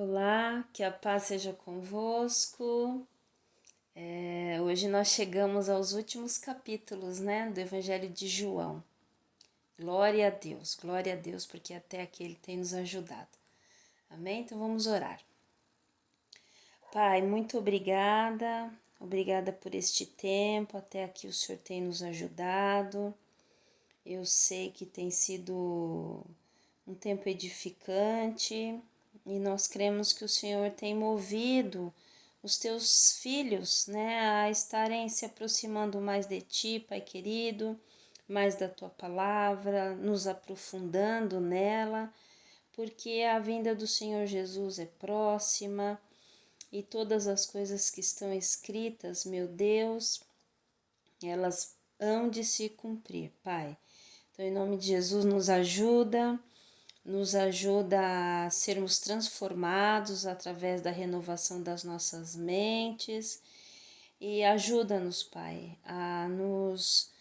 Olá, que a paz seja convosco. Hoje nós chegamos aos últimos capítulos, do Evangelho de João. Glória a Deus, porque até aqui Ele tem nos ajudado. Amém? Então vamos orar. Pai, muito obrigada por este tempo, até aqui o Senhor tem nos ajudado. Eu sei que tem sido um tempo edificante e nós cremos que o Senhor tem movido os teus filhos, a estarem se aproximando mais de ti, Pai querido, mais da tua palavra, nos aprofundando nela, porque a vinda do Senhor Jesus é próxima e todas as coisas que estão escritas, meu Deus, elas hão de se cumprir, Pai. Então, em nome de Jesus, nos ajuda a sermos transformados através da renovação das nossas mentes e ajuda-nos, Pai, a nos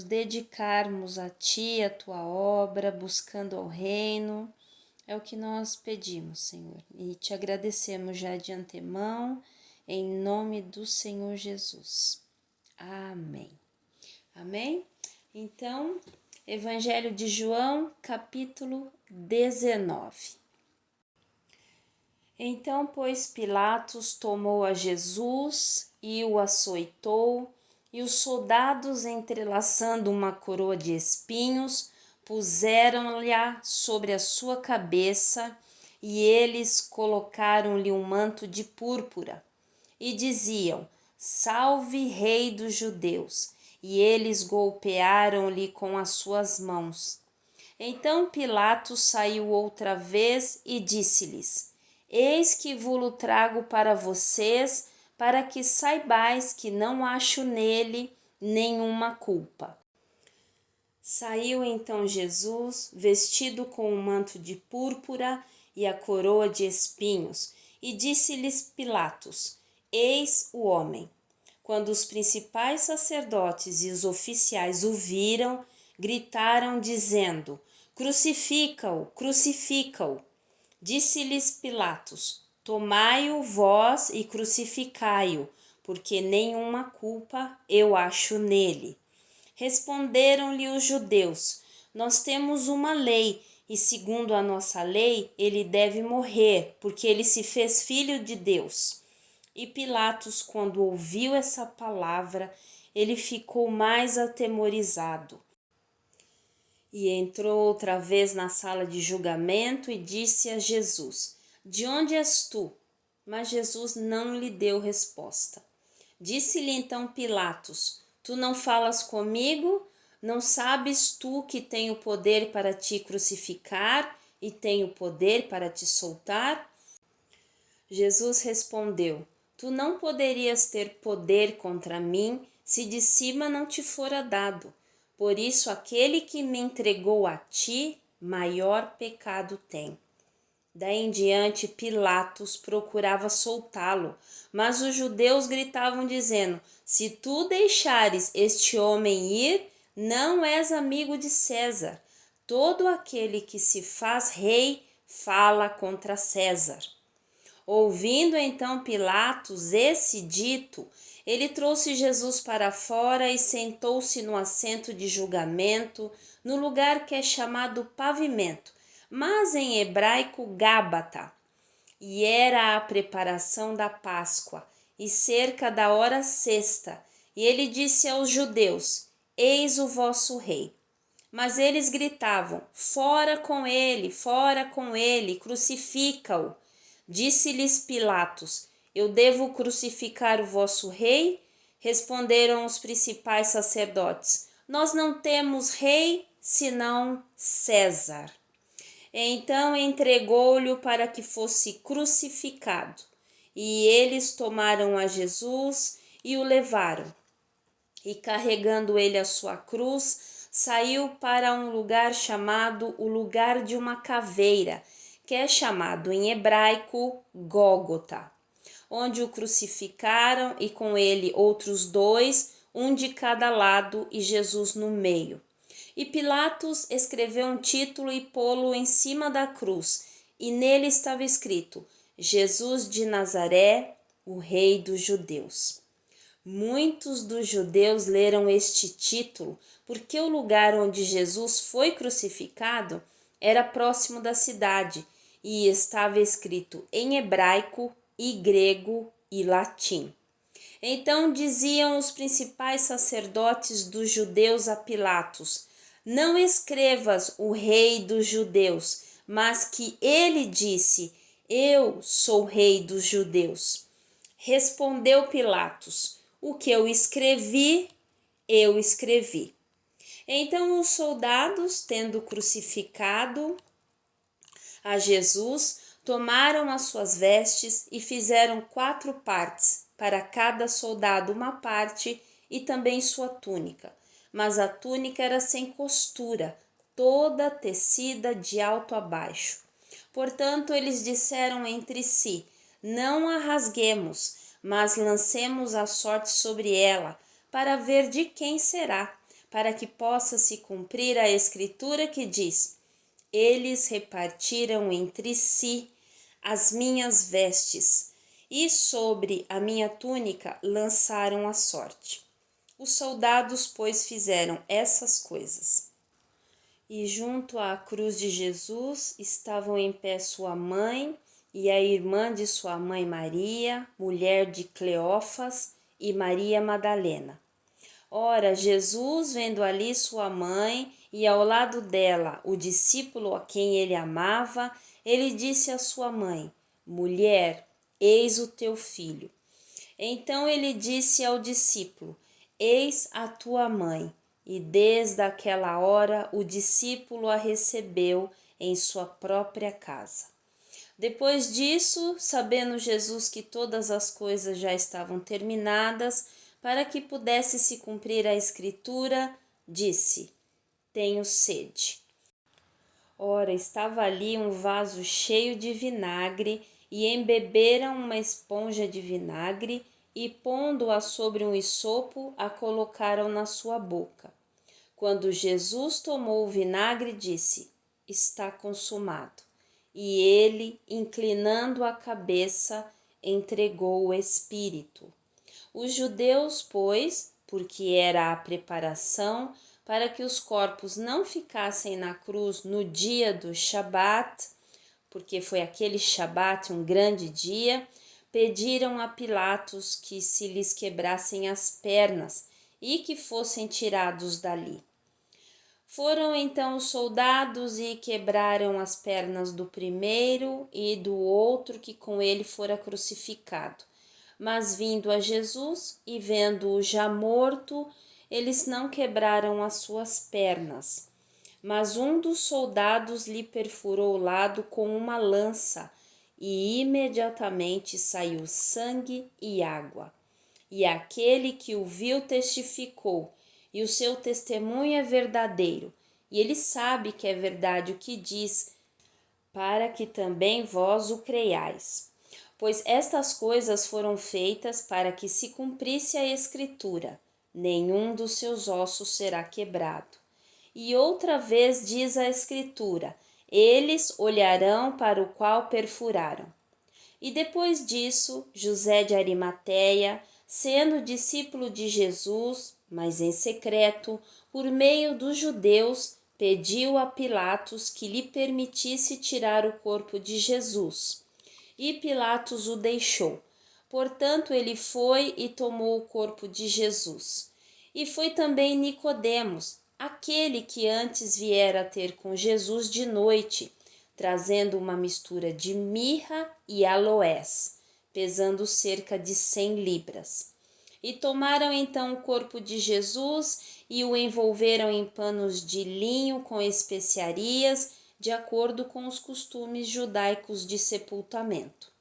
dedicarmos a Ti, a Tua obra, buscando ao reino. É o que nós pedimos, Senhor, e te agradecemos já de antemão, em nome do Senhor Jesus. Amém. Amém? Então, Evangelho de João, capítulo 19. Então, pois, Pilatos tomou a Jesus e o açoitou, e os soldados, entrelaçando uma coroa de espinhos, puseram-lhe sobre a sua cabeça, e eles colocaram-lhe um manto de púrpura, e diziam: Salve, Rei dos Judeus! E eles golpearam-lhe com as suas mãos. Então Pilatos saiu outra vez e disse-lhes: Eis que vos trago para vocês, para que saibais que não acho nele nenhuma culpa. Saiu então Jesus, vestido com um manto de púrpura e a coroa de espinhos, e disse-lhes Pilatos: Eis o homem. Quando os principais sacerdotes e os oficiais o viram, gritaram, dizendo: Crucifica-o, crucifica-o. Disse-lhes Pilatos: Tomai-o vós e crucificai-o, porque nenhuma culpa eu acho nele. Responderam-lhe os judeus: Nós temos uma lei, e segundo a nossa lei, ele deve morrer, porque ele se fez filho de Deus. E Pilatos, quando ouviu essa palavra, ele ficou mais atemorizado. E entrou outra vez na sala de julgamento e disse a Jesus: De onde és tu? Mas Jesus não lhe deu resposta. Disse-lhe então Pilatos: Tu não falas comigo? Não sabes tu que tenho poder para te crucificar e tenho poder para te soltar? Jesus respondeu: Tu não poderias ter poder contra mim se de cima não te fora dado. Por isso, aquele que me entregou a ti, maior pecado tem. Daí em diante, Pilatos procurava soltá-lo, mas os judeus gritavam dizendo: Se tu deixares este homem ir, não és amigo de César. Todo aquele que se faz rei fala contra César. Ouvindo então Pilatos esse dito, ele trouxe Jesus para fora e sentou-se no assento de julgamento, no lugar que é chamado pavimento, mas em hebraico Gábata. E era a preparação da Páscoa, e cerca da hora sexta. E ele disse aos judeus: Eis o vosso rei. Mas eles gritavam: fora com ele, crucifica-o. Disse-lhes Pilatos: Eu devo crucificar o vosso rei? Responderam os principais sacerdotes: Nós não temos rei senão César. Então entregou-lhe para que fosse crucificado. E eles tomaram a Jesus e o levaram. E carregando ele a sua cruz, saiu para um lugar chamado o lugar de uma caveira, que é chamado em hebraico Gólgota, onde o crucificaram e com ele outros dois, um de cada lado e Jesus no meio. E Pilatos escreveu um título e pô-lo em cima da cruz, e nele estava escrito: Jesus de Nazaré, o Rei dos Judeus. Muitos dos judeus leram este título porque o lugar onde Jesus foi crucificado era próximo da cidade e estava escrito em hebraico e grego e latim. Então diziam os principais sacerdotes dos judeus a Pilatos: não escrevas o Rei dos Judeus, mas que ele disse: eu sou Rei dos Judeus. Respondeu Pilatos: o que eu escrevi, eu escrevi. Então os soldados, tendo crucificado a Jesus, tomaram as suas vestes e fizeram 4 partes, para cada soldado uma parte, e também sua túnica. Mas a túnica era sem costura, toda tecida de alto a baixo. Portanto, eles disseram entre si: não a rasguemos, mas lancemos a sorte sobre ela, para ver de quem será, para que possa se cumprir a escritura que diz: eles repartiram entre si as minhas vestes, e sobre a minha túnica lançaram a sorte. Os soldados, pois, fizeram essas coisas. E junto à cruz de Jesus estavam em pé sua mãe e a irmã de sua mãe Maria, mulher de Cleófas, e Maria Madalena. Ora, Jesus, vendo ali sua mãe e ao lado dela o discípulo a quem ele amava, ele disse à sua mãe: mulher, eis o teu filho. Então ele disse ao discípulo: eis a tua mãe. E desde aquela hora o discípulo a recebeu em sua própria casa. Depois disso, sabendo Jesus que todas as coisas já estavam terminadas, para que pudesse se cumprir a escritura, disse: tenho sede. Ora, estava ali um vaso cheio de vinagre, e embeberam uma esponja de vinagre, e pondo-a sobre um hisopo, a colocaram na sua boca. Quando Jesus tomou o vinagre, disse: está consumado. E ele, inclinando a cabeça, entregou o espírito. Os judeus, pois, porque era a preparação para que os corpos não ficassem na cruz no dia do Shabat, porque foi aquele Shabat um grande dia, pediram a Pilatos que se lhes quebrassem as pernas e que fossem tirados dali. Foram então os soldados e quebraram as pernas do primeiro e do outro que com ele fora crucificado. Mas vindo a Jesus e vendo-o já morto, eles não quebraram as suas pernas. Mas um dos soldados lhe perfurou o lado com uma lança, e imediatamente saiu sangue e água. E aquele que o viu testificou, e o seu testemunho é verdadeiro, e ele sabe que é verdade o que diz, para que também vós o creiais. Pois estas coisas foram feitas para que se cumprisse a Escritura: nenhum dos seus ossos será quebrado. E outra vez diz a Escritura: eles olharão para o qual perfuraram. E depois disso, José de Arimateia, sendo discípulo de Jesus, mas em secreto, por meio dos judeus, pediu a Pilatos que lhe permitisse tirar o corpo de Jesus. E Pilatos o deixou. Portanto, ele foi e tomou o corpo de Jesus. E foi também Nicodemos, aquele que antes viera ter com Jesus de noite, trazendo uma mistura de mirra e aloés, pesando cerca de 100 libras. E tomaram então o corpo de Jesus e o envolveram em panos de linho com especiarias, de acordo com os costumes judaicos de sepultamento.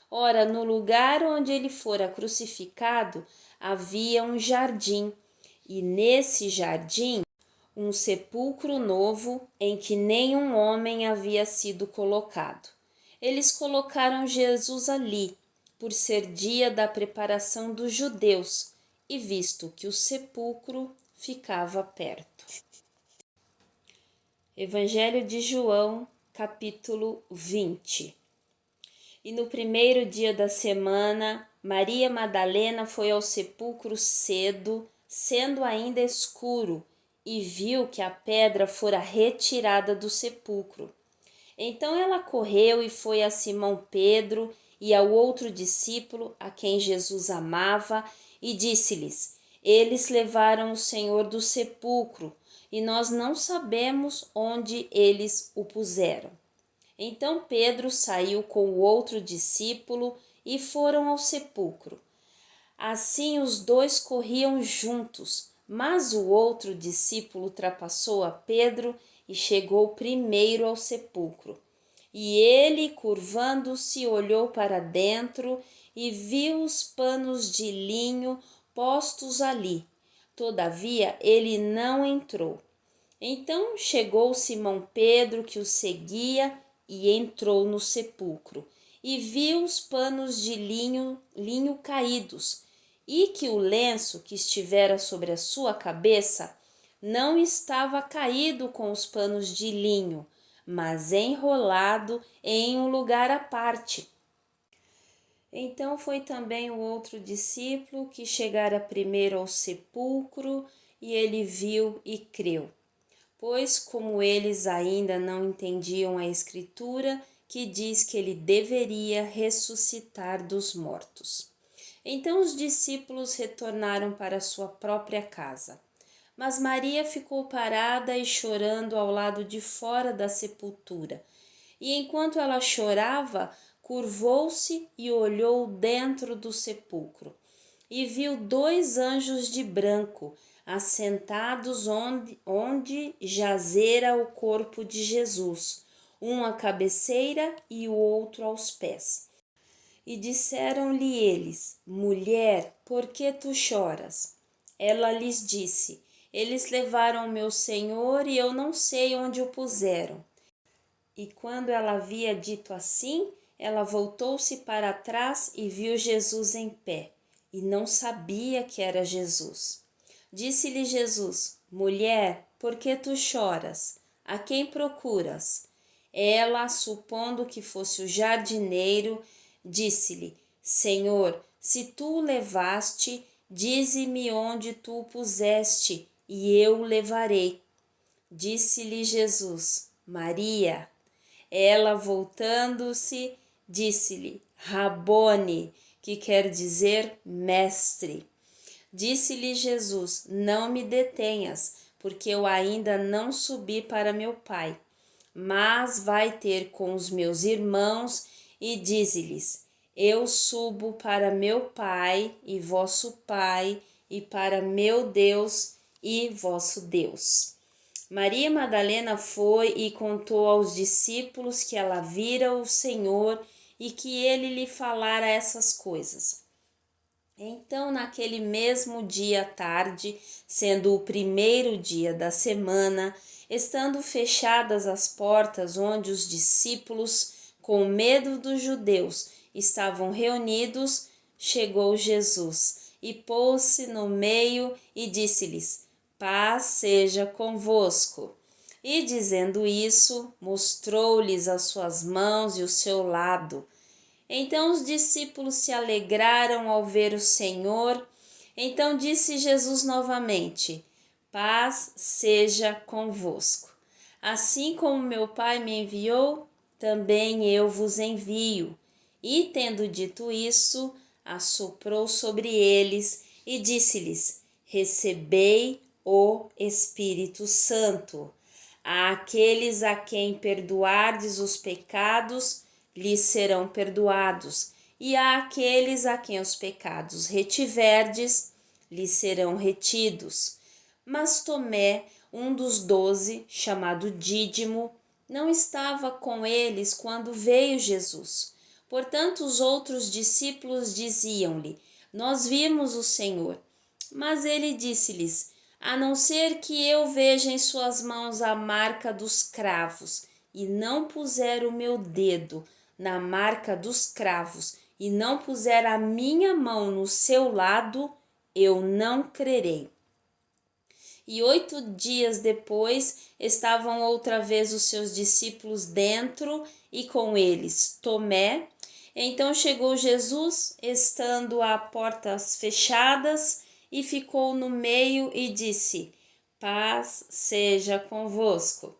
Ora, no lugar onde ele fora crucificado havia um jardim, e nesse jardim um sepulcro novo em que nenhum homem havia sido colocado. Eles colocaram Jesus ali, por ser dia da preparação dos judeus, e visto que o sepulcro ficava perto. Evangelho de João, capítulo 20. E no primeiro dia da semana, Maria Madalena foi ao sepulcro cedo, sendo ainda escuro, e viu que a pedra fora retirada do sepulcro. Então ela correu e foi a Simão Pedro e ao outro discípulo, a quem Jesus amava, e disse-lhes: Eles levaram o Senhor do sepulcro, e nós não sabemos onde eles o puseram. Então Pedro saiu com o outro discípulo e foram ao sepulcro. Assim os dois corriam juntos, mas o outro discípulo ultrapassou a Pedro e chegou primeiro ao sepulcro. E ele, curvando-se, olhou para dentro e viu os panos de linho postos ali. Todavia ele não entrou. Então chegou Simão Pedro, que o seguia, e entrou no sepulcro, e viu os panos de linho caídos, e que o lenço que estivera sobre a sua cabeça não estava caído com os panos de linho, mas enrolado em um lugar à parte. Então foi também o outro discípulo que chegara primeiro ao sepulcro, e ele viu e creu. Pois como eles ainda não entendiam a Escritura, que diz que ele deveria ressuscitar dos mortos. Então os discípulos retornaram para sua própria casa. Mas Maria ficou parada e chorando ao lado de fora da sepultura. E enquanto ela chorava, curvou-se e olhou dentro do sepulcro. E viu dois anjos de branco, assentados onde jazera o corpo de Jesus, um à cabeceira e o outro aos pés. E disseram-lhe eles: Mulher, por que tu choras? Ela lhes disse: Eles levaram meu Senhor e eu não sei onde o puseram. E quando ela havia dito assim, ela voltou-se para trás e viu Jesus em pé, e não sabia que era Jesus. Disse-lhe Jesus: Mulher, por que tu choras? A quem procuras? Ela, supondo que fosse o jardineiro, disse-lhe: Senhor, se tu o levaste, dize-me onde tu o puseste, e eu o levarei. Disse-lhe Jesus: Maria. Ela, voltando-se, disse-lhe: Rabone, que quer dizer mestre. Disse-lhe Jesus: Não me detenhas, porque eu ainda não subi para meu Pai. Mas vai ter com os meus irmãos e dize-lhes: Eu subo para meu Pai e vosso Pai, e para meu Deus e vosso Deus. Maria Madalena foi e contou aos discípulos que ela vira o Senhor e que ele lhe falara essas coisas. Então, naquele mesmo dia à tarde, sendo o primeiro dia da semana, estando fechadas as portas onde os discípulos, com medo dos judeus, estavam reunidos, chegou Jesus e pôs-se no meio e disse-lhes: Paz seja convosco. E dizendo isso, mostrou-lhes as suas mãos e o seu lado. Então os discípulos se alegraram ao ver o Senhor. Então disse Jesus novamente: Paz seja convosco. Assim como meu Pai me enviou, também eu vos envio. E tendo dito isso, assoprou sobre eles e disse-lhes: Recebei o Espírito Santo. Àqueles a quem perdoardes os pecados, lhes serão perdoados, e àqueles a quem os pecados retiverdes, lhes serão retidos. Mas Tomé, um dos 12, chamado Dídimo, não estava com eles quando veio Jesus. Portanto, os outros discípulos diziam-lhe: Nós vimos o Senhor. Mas ele disse-lhes: A não ser que eu veja em suas mãos a marca dos cravos, e não puser o meu dedo na marca dos cravos, e não puser a minha mão no seu lado, eu não crerei. E 8 dias depois estavam outra vez os seus discípulos dentro, e com eles Tomé. Então chegou Jesus, estando a portas fechadas, e ficou no meio e disse: Paz seja convosco.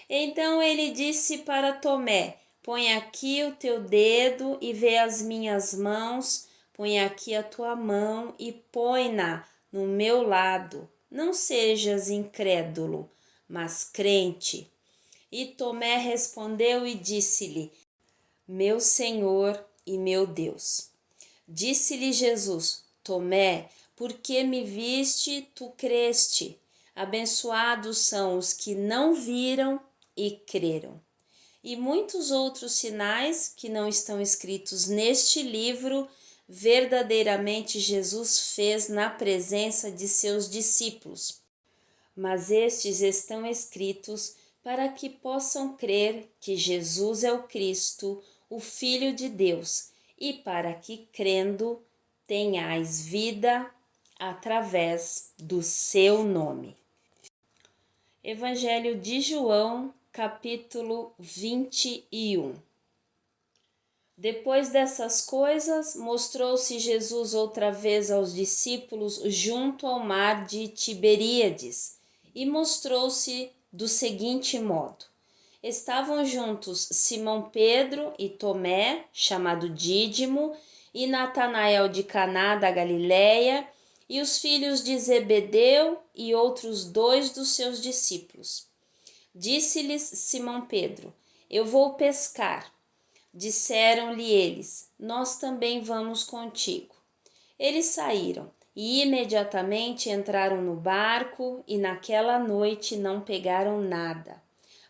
Então ele disse para Tomé: Põe aqui o teu dedo e vê as minhas mãos, põe aqui a tua mão e põe-na no meu lado. Não sejas incrédulo, mas crente. E Tomé respondeu e disse-lhe: Meu Senhor e meu Deus. Disse-lhe Jesus: Tomé, porque me viste, tu creste. Abençoados são os que não viram e creram. E muitos outros sinais que não estão escritos neste livro, verdadeiramente Jesus fez na presença de seus discípulos. Mas estes estão escritos para que possam crer que Jesus é o Cristo, o Filho de Deus, e para que, crendo, tenhais vida através do seu nome. Evangelho de João, capítulo 21. Depois dessas coisas, mostrou-se Jesus outra vez aos discípulos junto ao mar de Tiberíades, e mostrou-se do seguinte modo: estavam juntos Simão Pedro e Tomé, chamado Dídimo, e Natanael de Caná da Galileia, e os filhos de Zebedeu e outros 2 dos seus discípulos. Disse-lhes Simão Pedro: Eu vou pescar. Disseram-lhe eles: Nós também vamos contigo. Eles saíram e imediatamente entraram no barco e naquela noite não pegaram nada.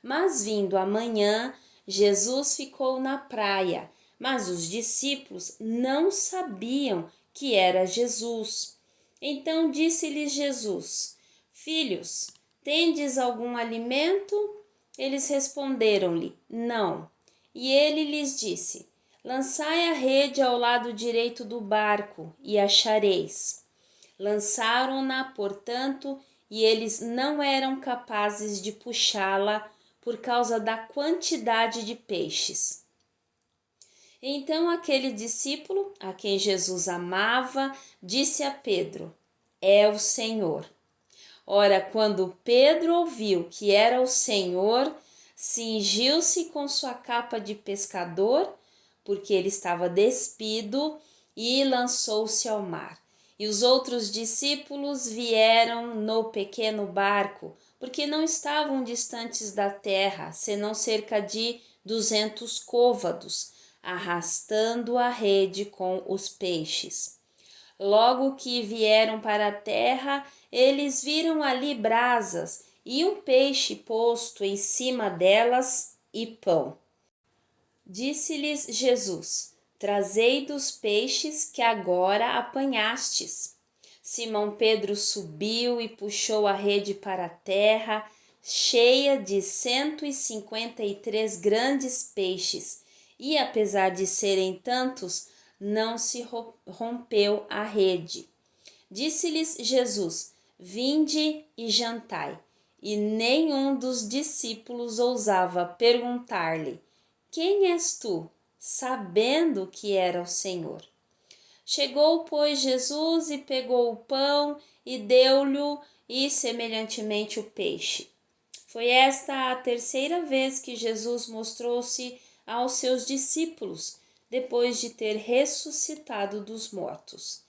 Mas vindo a manhã, Jesus ficou na praia, mas os discípulos não sabiam que era Jesus. Então disse-lhes Jesus: Filhos, tendes algum alimento? Eles responderam-lhe: Não. E ele lhes disse: Lançai a rede ao lado direito do barco e achareis. Lançaram-na, portanto, e eles não eram capazes de puxá-la por causa da quantidade de peixes. Então aquele discípulo, a quem Jesus amava, disse a Pedro: É o Senhor. Ora, quando Pedro ouviu que era o Senhor, cingiu-se com sua capa de pescador, porque ele estava despido, e lançou-se ao mar. E os outros discípulos vieram no pequeno barco, porque não estavam distantes da terra, senão cerca de 200 côvados, arrastando a rede com os peixes. Logo que vieram para a terra, eles viram ali brasas e um peixe posto em cima delas e pão. Disse-lhes Jesus: Trazei dos peixes que agora apanhastes. Simão Pedro subiu e puxou a rede para a terra, cheia de 153 grandes peixes, e apesar de serem tantos, não se rompeu a rede. Disse-lhes Jesus: Vinde e jantai. E nenhum dos discípulos ousava perguntar-lhe: Quem és tu? Sabendo que era o Senhor. Chegou, pois, Jesus e pegou o pão e deu-lhe e semelhantemente o peixe. Foi esta a terceira vez que Jesus mostrou-se aos seus discípulos, depois de ter ressuscitado dos mortos.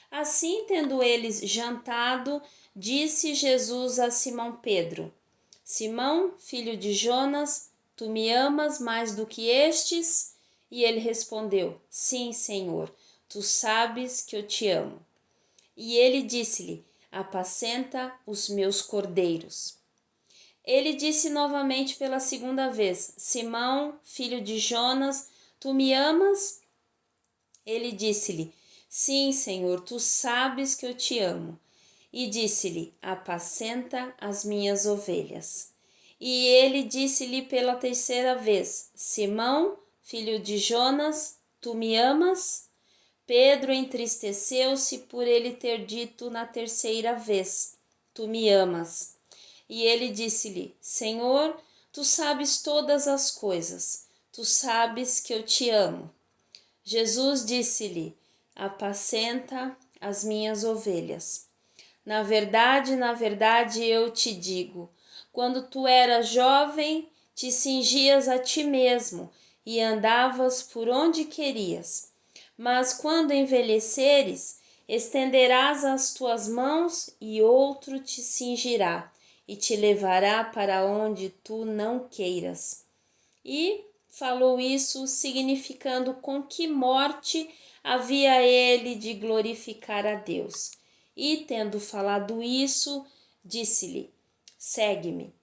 Assim, tendo eles jantado, disse Jesus a Simão Pedro: Simão, filho de Jonas, tu me amas mais do que estes? E ele respondeu: Sim, Senhor, tu sabes que eu te amo. E ele disse-lhe: Apacenta os meus cordeiros. Ele disse novamente pela segunda vez: Simão, filho de Jonas, tu me amas? Ele disse-lhe: Sim, Senhor, tu sabes que eu te amo. E disse-lhe: Apacenta as minhas ovelhas. E ele disse-lhe pela terceira vez: Simão, filho de Jonas, tu me amas? Pedro entristeceu-se por ele ter dito na terceira vez: Tu me amas. E ele disse-lhe: Senhor, tu sabes todas as coisas, tu sabes que eu te amo. Jesus disse-lhe: apacenta as minhas ovelhas. Na verdade, eu te digo, quando tu eras jovem, te cingias a ti mesmo e andavas por onde querias. Mas quando envelheceres, estenderás as tuas mãos e outro te cingirá e te levará para onde tu não queiras. E falou isso significando com que morte havia ele de glorificar a Deus. E tendo falado isso, disse-lhe: segue-me.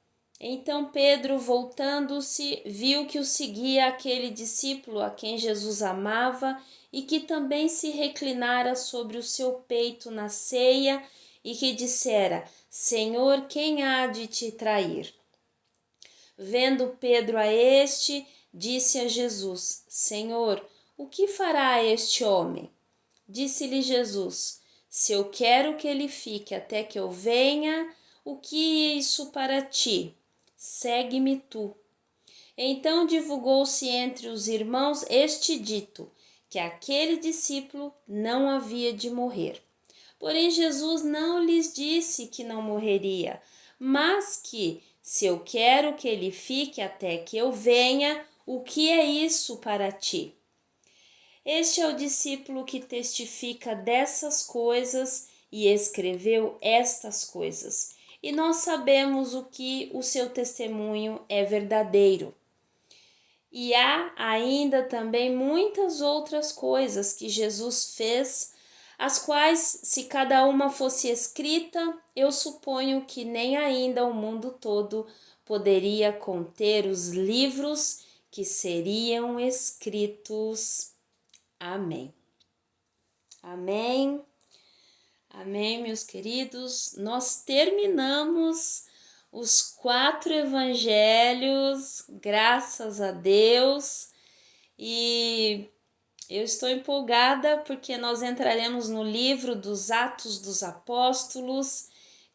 Então Pedro, voltando-se, viu que o seguia aquele discípulo a quem Jesus amava e que também se reclinara sobre o seu peito na ceia e que dissera: Senhor, quem há de te trair? Vendo Pedro a este, disse a Jesus: Senhor, o que fará este homem? Disse-lhe Jesus: se eu quero que ele fique até que eu venha, o que é isso para ti? Segue-me tu. Então divulgou-se entre os irmãos este dito, que aquele discípulo não havia de morrer. Porém, Jesus não lhes disse que não morreria, mas que, se eu quero que ele fique até que eu venha, o que é isso para ti? Este é o discípulo que testifica dessas coisas e escreveu estas coisas. E nós sabemos o que o seu testemunho é verdadeiro. E há ainda também muitas outras coisas que Jesus fez, as quais, se cada uma fosse escrita, eu suponho que nem ainda o mundo todo poderia conter os livros que seriam escritos. Amém. Amém. Amém, meus queridos. Nós terminamos os 4 evangelhos, graças a Deus. E eu estou empolgada porque nós entraremos no livro dos Atos dos Apóstolos,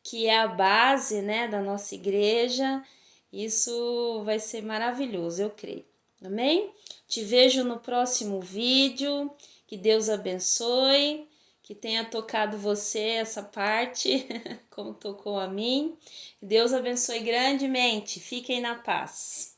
que é a base, né, da nossa igreja. Isso vai ser maravilhoso, eu creio. Amém? Te vejo no próximo vídeo. Que Deus abençoe, que tenha tocado você essa parte, como tocou a mim. Que Deus abençoe grandemente. Fiquem na paz.